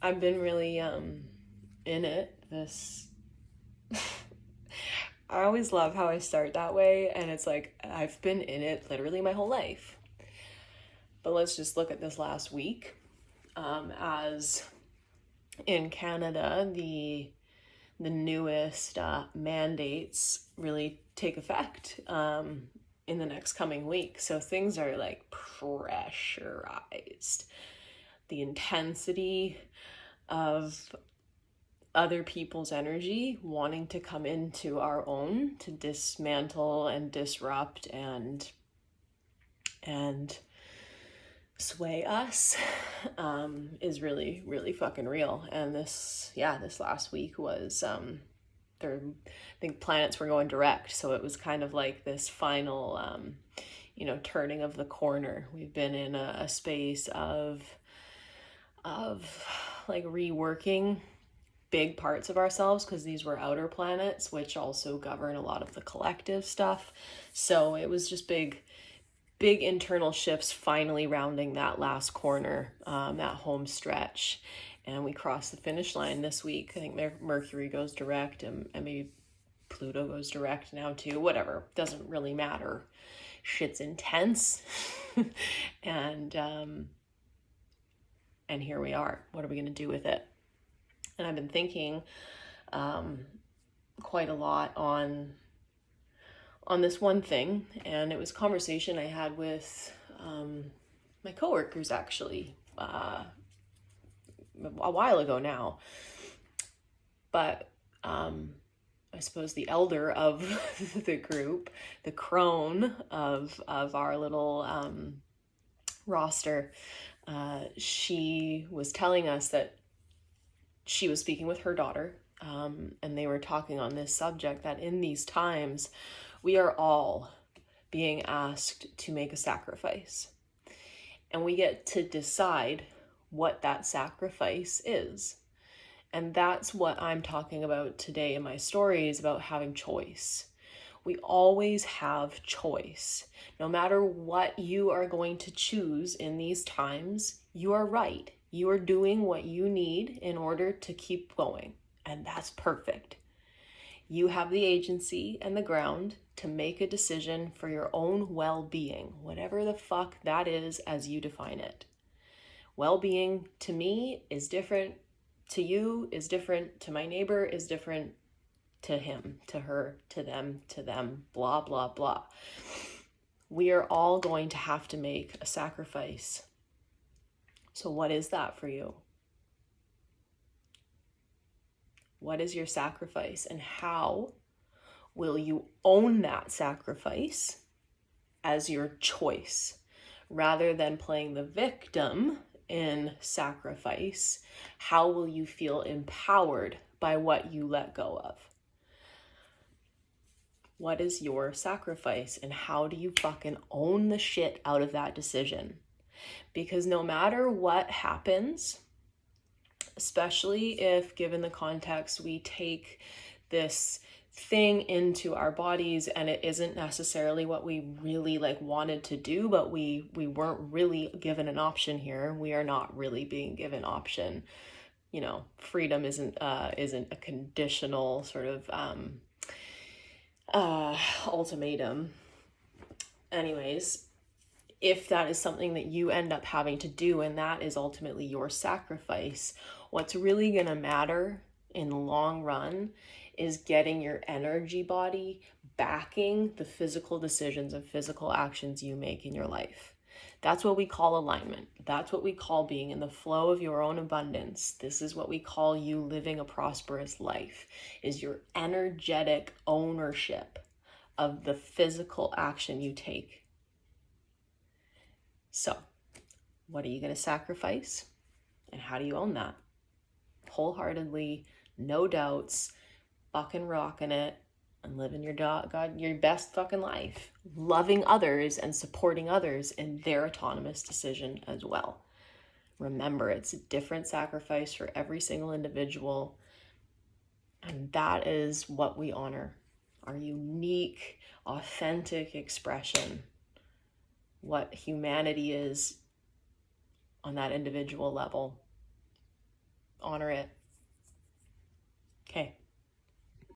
I've been really in it this I always love how I start that way, and it's like I've been in it literally my whole life. But let's just look at this last week. As in Canada, the newest mandates really take effect in the next coming week. So things are like pressurized. The intensity of other people's energy wanting to come into our own to dismantle and disrupt and sway us is really really fucking real. And this last week was there, I think planets were going direct, so it was kind of like this final turning of the corner. We've been in a space of like reworking big parts of ourselves, because these were outer planets which also govern a lot of the collective stuff. So it was just big internal shifts finally rounding that last corner, that home stretch. And we crossed the finish line this week. I think Mercury goes direct, and maybe Pluto goes direct now too. Whatever, doesn't really matter. Shit's intense. and here we are. What are we going to do with it? And I've been thinking quite a lot on this one thing, and it was a conversation I had with my coworkers actually a while ago now. But I suppose the elder of the group, the crone of our little roster, she was telling us that she was speaking with her daughter, and they were talking on this subject, that in these times we are all being asked to make a sacrifice, and we get to decide what that sacrifice is. And that's what I'm talking about today in my story, is about having choice. We always have choice. No matter what you are going to choose in these times, you are right. You are doing what you need in order to keep going, and that's perfect. You have the agency and the ground to make a decision for your own well-being, whatever the fuck that is as you define it. Well-being to me is different, to you is different, to my neighbor is different, to him, to her, to them, blah, blah, blah. We are all going to have to make a sacrifice. So what is that for you? What is your sacrifice, and how will you own that sacrifice as your choice, rather than playing the victim in sacrifice? How will you feel empowered by what you let go of? What is your sacrifice, and how do you fucking own the shit out of that decision? Because no matter what happens, especially if, given the context, we take this thing into our bodies and it isn't necessarily what we really wanted to do, but we weren't really given an option here. We are not really being given option. Freedom isn't a conditional sort of ultimatum. Anyways, if that is something that you end up having to do, and that is ultimately your sacrifice, what's really going to matter in the long run is getting your energy body backing the physical decisions and physical actions you make in your life. That's what we call alignment. That's what we call being in the flow of your own abundance. This is what we call you living a prosperous life, is your energetic ownership of the physical action you take. So, what are you going to sacrifice, and how do you own that? Wholeheartedly, no doubts, fucking rocking it, and living your best fucking life, loving others and supporting others in their autonomous decision as well. Remember, it's a different sacrifice for every single individual, and that is what we honor, our unique, authentic expression, what humanity is on that individual level. honor it